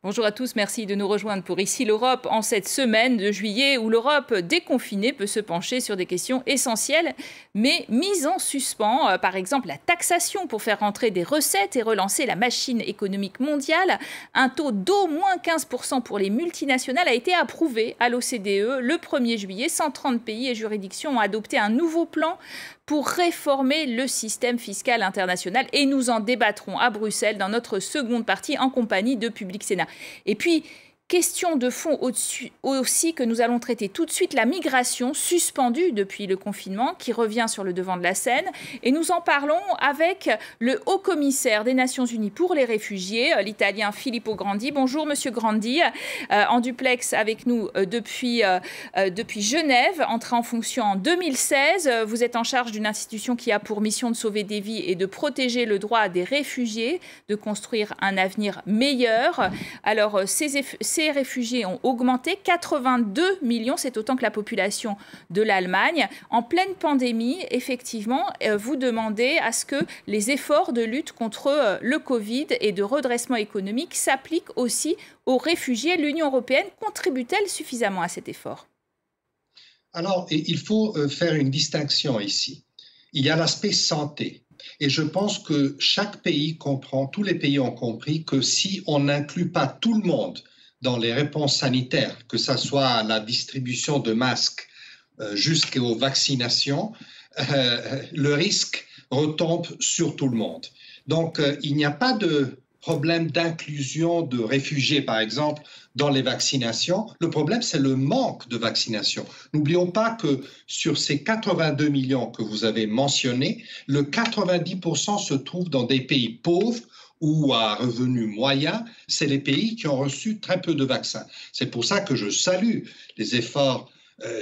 Bonjour à tous, merci de nous rejoindre pour Ici l'Europe en cette semaine de juillet où l'Europe déconfinée peut se pencher sur des questions essentielles mais mises en suspens. Par exemple, la taxation pour faire rentrer des recettes et relancer la machine économique mondiale. Un taux d'au moins 15% pour les multinationales a été approuvé à l'OCDE le 1er juillet. 130 pays et juridictions ont adopté un nouveau plan pour réformer le système fiscal international. Et nous en débattrons à Bruxelles dans notre seconde partie en compagnie de Public Sénat. Et puis, question de fond aussi que nous allons traiter tout de suite, la migration suspendue depuis le confinement qui revient sur le devant de la scène. Et nous en parlons avec le haut-commissaire des Nations Unies pour les réfugiés, l'italien Filippo Grandi. Bonjour Monsieur Grandi, en duplex avec nous depuis Genève, entré en fonction en 2016. Vous êtes en charge d'une institution qui a pour mission de sauver des vies et de protéger le droit des réfugiés, de construire un avenir meilleur. Alors, ces réfugiés ont augmenté, 82 millions, c'est autant que la population de l'Allemagne. En pleine pandémie, effectivement, vous demandez à ce que les efforts de lutte contre le Covid et de redressement économique s'appliquent aussi aux réfugiés. L'Union européenne contribue-t-elle suffisamment à cet effort ? Alors, il faut faire une distinction ici. Il y a l'aspect santé. Et je pense que chaque pays comprend, tous les pays ont compris que si on n'inclut pas tout le monde dans les réponses sanitaires, que ce soit la distribution de masques jusqu'aux vaccinations, le risque retombe sur tout le monde. Donc, il n'y a pas de problème d'inclusion de réfugiés, par exemple, dans les vaccinations. Le problème, c'est le manque de vaccination. N'oublions pas que sur ces 82 millions que vous avez mentionnés, le 90% se trouve dans des pays pauvres ou à revenus moyens. C'est les pays qui ont reçu très peu de vaccins. C'est pour ça que je salue les efforts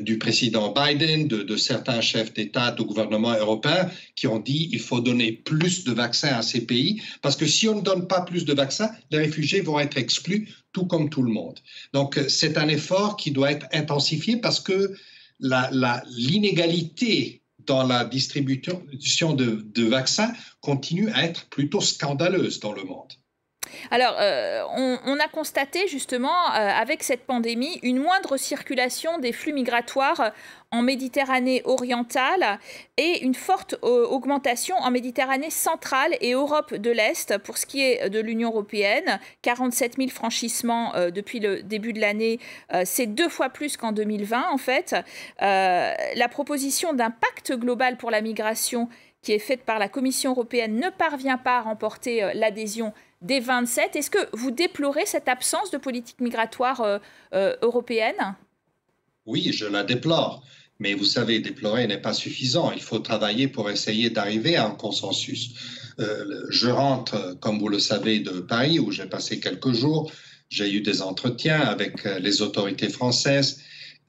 du président Biden, de certains chefs d'État, de gouvernement européens qui ont dit qu'il faut donner plus de vaccins à ces pays parce que si on ne donne pas plus de vaccins, les réfugiés vont être exclus tout comme tout le monde. Donc c'est un effort qui doit être intensifié parce que l'inégalité dans la distribution de vaccins continue à être plutôt scandaleuse dans le monde. Alors, on a constaté justement, avec cette pandémie, une moindre circulation des flux migratoires en Méditerranée orientale et une forte augmentation en Méditerranée centrale et Europe de l'Est. Pour ce qui est de l'Union européenne, 47 000 franchissements depuis le début de l'année, c'est 2 fois plus qu'en 2020 en fait. La proposition d'un pacte global pour la migration qui est faite par la Commission européenne ne parvient pas à remporter l'adhésion des 27. Est-ce que vous déplorez cette absence de politique migratoire européenne ? Oui, je la déplore. Mais vous savez, déplorer n'est pas suffisant. Il faut travailler pour essayer d'arriver à un consensus. Je rentre, comme vous le savez, de Paris, où j'ai passé quelques jours. J'ai eu des entretiens avec les autorités françaises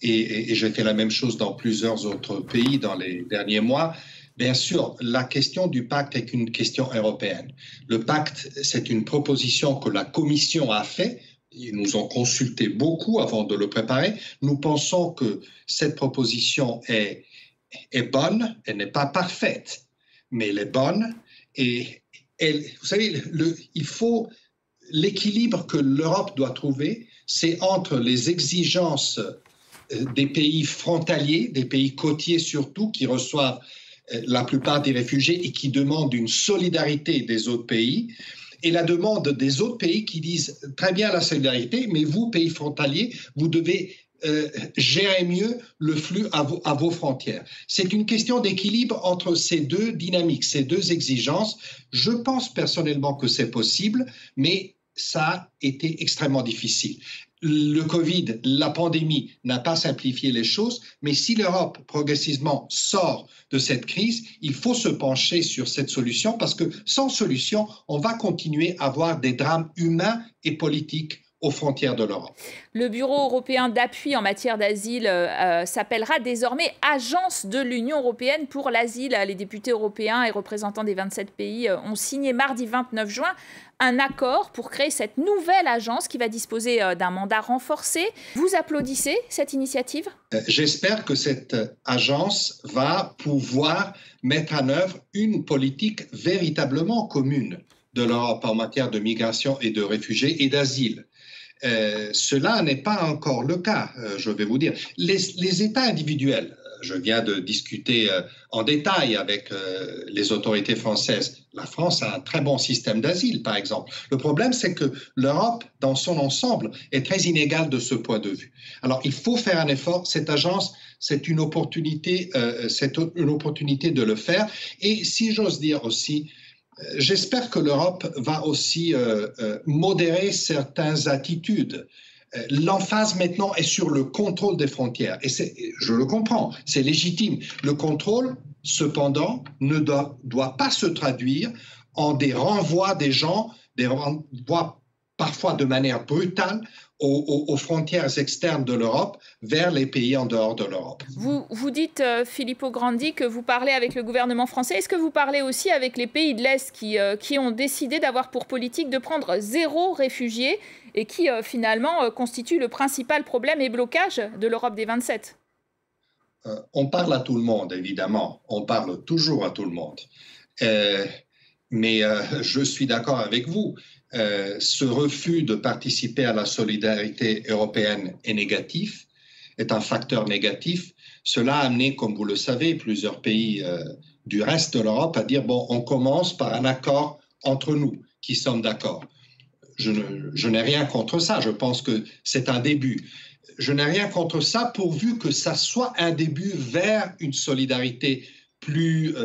et j'ai fait la même chose dans plusieurs autres pays dans les derniers mois. Bien sûr, la question du pacte est une question européenne. Le pacte, c'est une proposition que la Commission a faite. Ils nous ont consulté beaucoup avant de le préparer. Nous pensons que cette proposition est bonne. Elle n'est pas parfaite, mais elle est bonne. Et vous savez, l'équilibre que l'Europe doit trouver, c'est entre les exigences des pays frontaliers, des pays côtiers surtout, qui reçoivent la plupart des réfugiés et qui demandent une solidarité des autres pays, et la demande des autres pays qui disent très bien la solidarité, mais vous, pays frontaliers, vous devez gérer mieux le flux à vos frontières. C'est une question d'équilibre entre ces deux dynamiques, ces deux exigences. Je pense personnellement que c'est possible, mais ça a été extrêmement difficile. Le Covid, la pandémie n'a pas simplifié les choses, mais si l'Europe progressivement sort de cette crise, il faut se pencher sur cette solution parce que sans solution, on va continuer à avoir des drames humains et politiques aux frontières de l'Europe. Le Bureau européen d'appui en matière d'asile s'appellera désormais Agence de l'Union européenne pour l'asile. Les députés européens et représentants des 27 pays ont signé mardi 29 juin un accord pour créer cette nouvelle agence qui va disposer d'un mandat renforcé. Vous applaudissez cette initiative ? J'espère que cette agence va pouvoir mettre en œuvre une politique véritablement commune de l'Europe en matière de migration et de réfugiés et d'asile. Cela n'est pas encore le cas, je vais vous dire. Les États individuels, je viens de discuter en détail avec les autorités françaises. La France a un très bon système d'asile, par exemple. Le problème, c'est que l'Europe, dans son ensemble, est très inégale de ce point de vue. Alors, il faut faire un effort. Cette agence, c'est une opportunité de le faire. Et si j'ose dire aussi, j'espère que l'Europe va aussi modérer certaines attitudes. L'emphase maintenant est sur le contrôle des frontières. Et je le comprends, c'est légitime. Le contrôle, cependant, ne doit pas se traduire en des renvois des gens, des renvois parfois de manière brutale aux frontières externes de l'Europe vers les pays en dehors de l'Europe. Vous dites, Filippo Grandi, que vous parlez avec le gouvernement français. Est-ce que vous parlez aussi avec les pays de l'Est qui ont décidé d'avoir pour politique de prendre 0 réfugiés et qui finalement constituent le principal problème et blocage de l'Europe des 27 ? On parle à tout le monde, évidemment. On parle toujours à tout le monde. Mais je suis d'accord avec vous. Ce refus de participer à la solidarité européenne est négatif, est un facteur négatif. Cela a amené, comme vous le savez, plusieurs pays du reste de l'Europe à dire bon, on commence par un accord entre nous qui sommes d'accord. Je n'ai rien contre ça, je pense que c'est un début. Je n'ai rien contre ça pourvu que ça soit un début vers une solidarité plus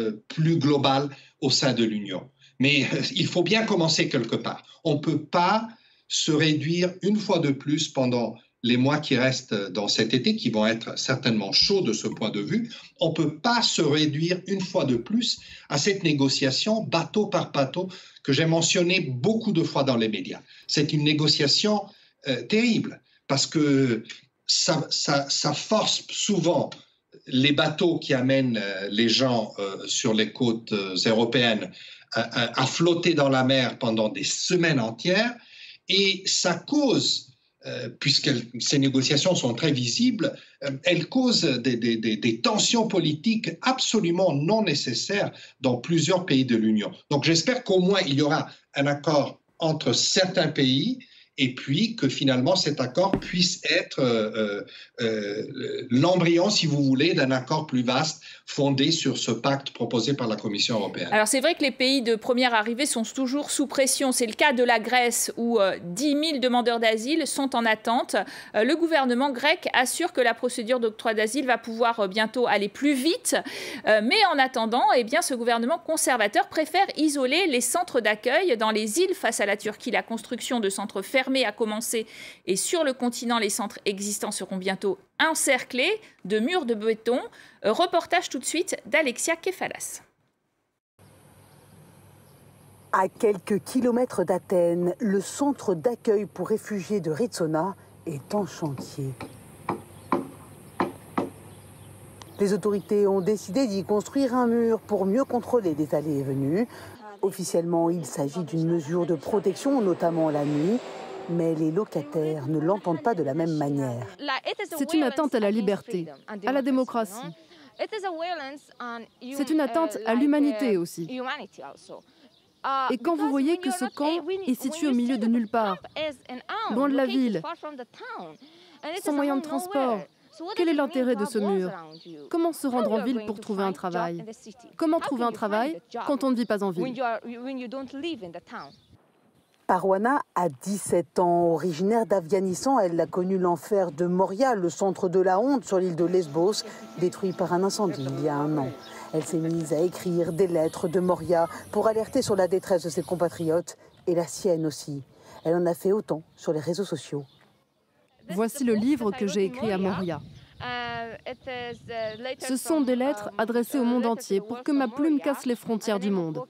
globale au sein de l'Union. Mais il faut bien commencer quelque part. On ne peut pas se réduire une fois de plus pendant les mois qui restent dans cet été, qui vont être certainement chauds de ce point de vue. On ne peut pas se réduire une fois de plus à cette négociation bateau par bateau que j'ai mentionné beaucoup de fois dans les médias. C'est une négociation terrible parce que ça force souvent les bateaux qui amènent les gens sur les côtes européennes à flotter dans la mer pendant des semaines entières et ça cause, puisque ces négociations sont très visibles, elles causent des tensions politiques absolument non nécessaires dans plusieurs pays de l'Union. Donc j'espère qu'au moins il y aura un accord entre certains pays et puis que finalement cet accord puisse être l'embryon, si vous voulez, d'un accord plus vaste fondé sur ce pacte proposé par la Commission européenne. Alors c'est vrai que les pays de première arrivée sont toujours sous pression. C'est le cas de la Grèce où 10 000 demandeurs d'asile sont en attente. Le gouvernement grec assure que la procédure d'octroi d'asile va pouvoir bientôt aller plus vite. Mais en attendant, eh bien, ce gouvernement conservateur préfère isoler les centres d'accueil dans les îles face à la Turquie. La construction de centres fermés a commencé et sur le continent, les centres existants seront bientôt encerclés de murs de béton. Reportage tout de suite d'Alexia Kefalas. À quelques kilomètres d'Athènes, le centre d'accueil pour réfugiés de Ritsona est en chantier. Les autorités ont décidé d'y construire un mur pour mieux contrôler les allées et venues. Officiellement, il s'agit d'une mesure de protection, notamment la nuit. Mais les locataires ne l'entendent pas de la même manière. C'est une atteinte à la liberté, à la démocratie. C'est une atteinte à l'humanité aussi. Et quand vous voyez que ce camp est situé au milieu de nulle part, loin de la ville, sans moyen de transport, quel est l'intérêt de ce mur? Comment se rendre en ville pour trouver un travail? Comment trouver un travail quand on ne vit pas en ville? Parwana a 17 ans, originaire d'Afghanistan. Elle a connu l'enfer de Moria, le centre de la honte sur l'île de Lesbos, détruit par un incendie il y a un an. Elle s'est mise à écrire des lettres de Moria pour alerter sur la détresse de ses compatriotes et la sienne aussi. Elle en a fait autant sur les réseaux sociaux. Voici le livre que j'ai écrit à Moria. Ce sont des lettres adressées au monde entier pour que ma plume casse les frontières du monde.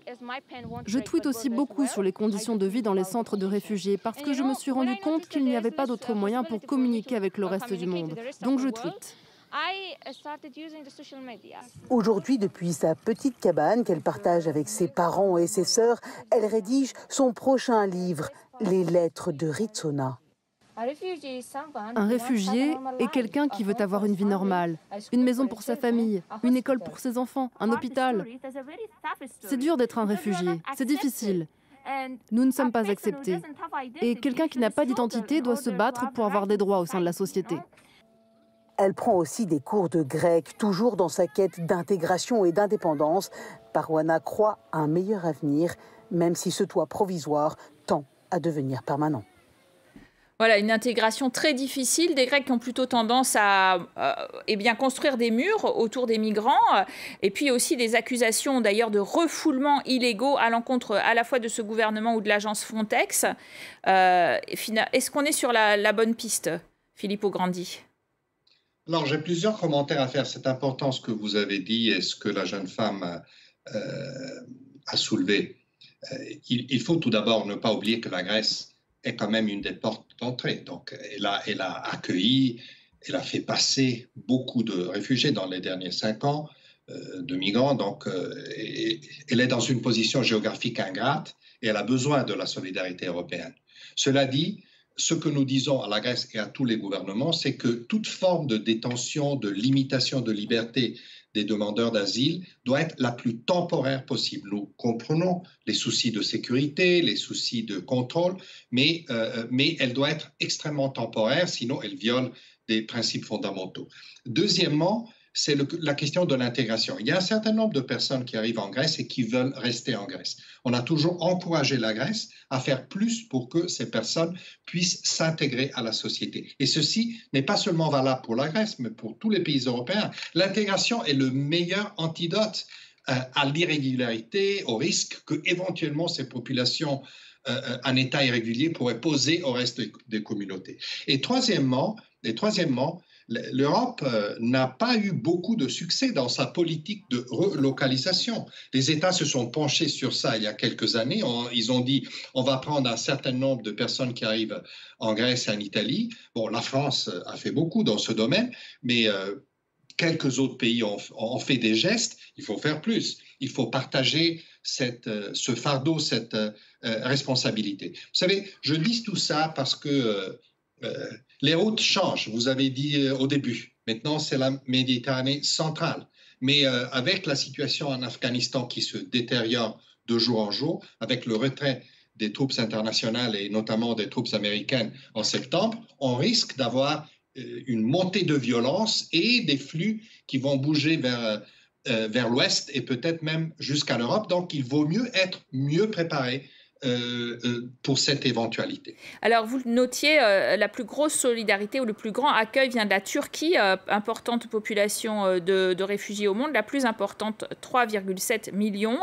Je tweete aussi beaucoup sur les conditions de vie dans les centres de réfugiés parce que je me suis rendu compte qu'il n'y avait pas d'autre moyen pour communiquer avec le reste du monde. Donc je tweete. Aujourd'hui, depuis sa petite cabane qu'elle partage avec ses parents et ses sœurs, elle rédige son prochain livre, Les lettres de Ritsona. Un réfugié est quelqu'un qui veut avoir une vie normale, une maison pour sa famille, une école pour ses enfants, un hôpital. C'est dur d'être un réfugié, c'est difficile. Nous ne sommes pas acceptés. Et quelqu'un qui n'a pas d'identité doit se battre pour avoir des droits au sein de la société. Elle prend aussi des cours de grec, toujours dans sa quête d'intégration et d'indépendance. Parwana croit à un meilleur avenir, même si ce toit provisoire tend à devenir permanent. Voilà, une intégration très difficile. Des Grecs qui ont plutôt tendance à construire des murs autour des migrants. Et puis aussi des accusations d'ailleurs de refoulements illégaux à l'encontre à la fois de ce gouvernement ou de l'agence Frontex. Est-ce qu'on est sur la bonne piste, Filippo Grandi ? Alors, j'ai plusieurs commentaires à faire. C'est important ce que vous avez dit et ce que la jeune femme a soulevé. Il faut tout d'abord ne pas oublier que la Grèce est quand même une des portes d'entrée. Donc, elle a accueilli, elle a fait passer beaucoup de réfugiés dans les derniers 5 ans, de migrants. Donc, elle est dans une position géographique ingrate et elle a besoin de la solidarité européenne. Cela dit, ce que nous disons à la Grèce et à tous les gouvernements, c'est que toute forme de détention, de limitation de liberté des demandeurs d'asile doit être la plus temporaire possible. Nous comprenons les soucis de sécurité, les soucis de contrôle, mais elle doit être extrêmement temporaire, sinon elle viole des principes fondamentaux. Deuxièmement, c'est la question de l'intégration. Il y a un certain nombre de personnes qui arrivent en Grèce et qui veulent rester en Grèce. On a toujours encouragé la Grèce à faire plus pour que ces personnes puissent s'intégrer à la société. Et ceci n'est pas seulement valable pour la Grèce, mais pour tous les pays européens. L'intégration est le meilleur antidote à l'irrégularité, au risque que éventuellement ces populations en état irrégulier pourraient poser au reste des communautés. Et troisièmement, l'Europe n'a pas eu beaucoup de succès dans sa politique de relocalisation. Les États se sont penchés sur ça il y a quelques années. Ils ont dit on va prendre un certain nombre de personnes qui arrivent en Grèce et en Italie. Bon, la France a fait beaucoup dans ce domaine, mais quelques autres pays ont fait des gestes. Il faut faire plus. Il faut partager ce fardeau, cette responsabilité. Vous savez, je dis tout ça parce que les routes changent, vous avez dit au début. Maintenant, c'est la Méditerranée centrale. Mais avec la situation en Afghanistan qui se détériore de jour en jour, avec le retrait des troupes internationales et notamment des troupes américaines en septembre, on risque d'avoir une montée de violence et des flux qui vont bouger vers l'ouest et peut-être même jusqu'à l'Europe. Donc, il vaut mieux être mieux préparé pour cette éventualité. Alors, vous notiez, la plus grosse solidarité ou le plus grand accueil vient de la Turquie, importante population de réfugiés au monde, la plus importante, 3,7 millions,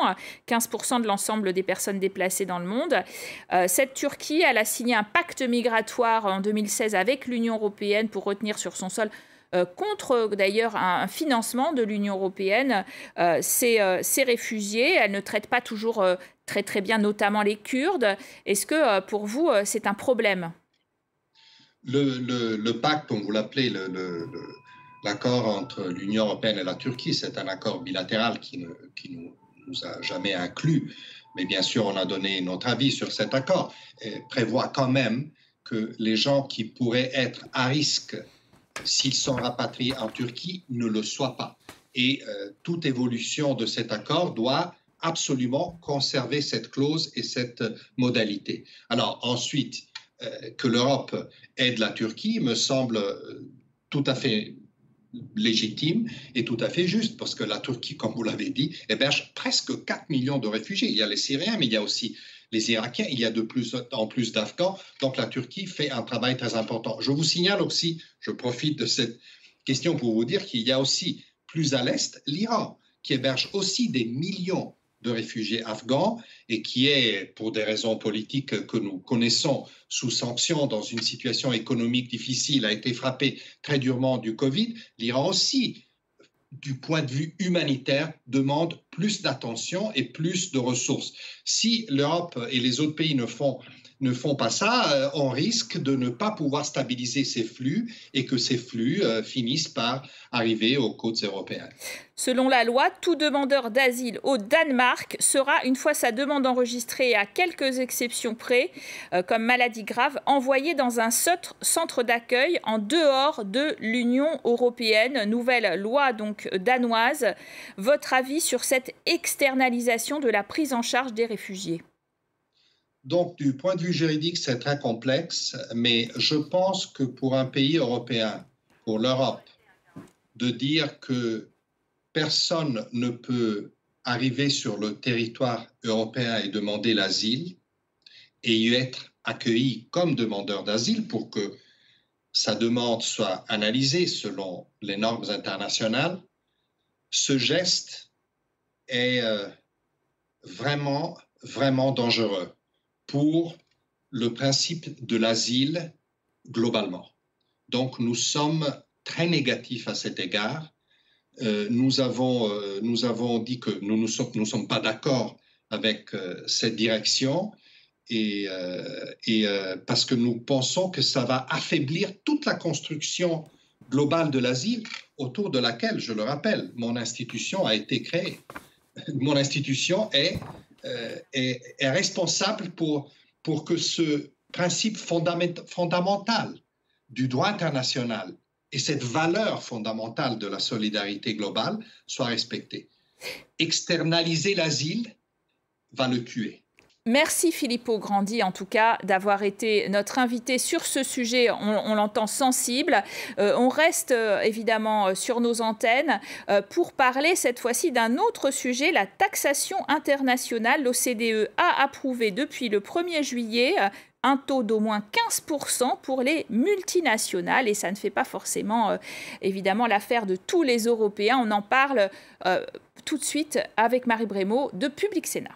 15% de l'ensemble des personnes déplacées dans le monde. Cette Turquie, elle a signé un pacte migratoire en 2016 avec l'Union européenne pour retenir sur son sol contre d'ailleurs un financement de l'Union européenne ces réfugiés. Elle ne traite pas toujours très bien, notamment les Kurdes. Est-ce que pour vous, c'est un problème ? Le pacte, comme vous l'appelez, l'accord entre l'Union européenne et la Turquie, c'est un accord bilatéral qui nous a jamais inclus. Mais bien sûr, on a donné notre avis sur cet accord. Et prévoit quand même que les gens qui pourraient être à risque s'ils sont rapatriés en Turquie, ne le soient pas. Et toute évolution de cet accord doit absolument conserver cette clause et cette modalité. Alors ensuite, que l'Europe aide la Turquie me semble tout à fait légitime et tout à fait juste, parce que la Turquie, comme vous l'avez dit, héberge presque 4 millions de réfugiés. Il y a les Syriens, mais il y a aussi les Irakiens, il y a de plus en plus d'Afghans, donc la Turquie fait un travail très important. Je vous signale aussi, je profite de cette question pour vous dire qu'il y a aussi plus à l'est l'Iran, qui héberge aussi des millions de réfugiés afghans et qui est, pour des raisons politiques que nous connaissons, sous sanction dans une situation économique difficile, a été frappé très durement du Covid. L'Iran aussi, du point de vue humanitaire, demande plus d'attention et plus de ressources. Si l'Europe et les autres pays ne font pas ça, on risque de ne pas pouvoir stabiliser ces flux et que ces flux finissent par arriver aux côtes européennes. Selon la loi, tout demandeur d'asile au Danemark sera, une fois sa demande enregistrée et à quelques exceptions près, comme maladie grave, envoyé dans un centre d'accueil en dehors de l'Union européenne. Nouvelle loi donc danoise. Votre avis sur cette externalisation de la prise en charge des réfugiés ? Donc, du point de vue juridique, c'est très complexe, mais je pense que pour un pays européen, pour l'Europe, de dire que personne ne peut arriver sur le territoire européen et demander l'asile et y être accueilli comme demandeur d'asile pour que sa demande soit analysée selon les normes internationales, ce geste est vraiment, vraiment dangereux pour le principe de l'asile globalement. Donc, nous sommes très négatifs à cet égard. Nous avons dit que nous ne sommes pas d'accord avec cette direction et parce que nous pensons que ça va affaiblir toute la construction globale de l'asile autour de laquelle, je le rappelle, mon institution a été créée. Mon institution est responsable pour que ce principe fondamental du droit international et cette valeur fondamentale de la solidarité globale soit respectée. Externaliser l'asile va le tuer. Merci Filippo Grandi, en tout cas, d'avoir été notre invité sur ce sujet. On l'entend sensible. On reste évidemment sur nos antennes pour parler cette fois-ci d'un autre sujet, la taxation internationale. L'OCDE a approuvé depuis le 1er juillet un taux d'au moins 15% pour les multinationales. Et ça ne fait pas forcément, évidemment, l'affaire de tous les Européens. On en parle tout de suite avec Marie Brémaud de Public Sénat.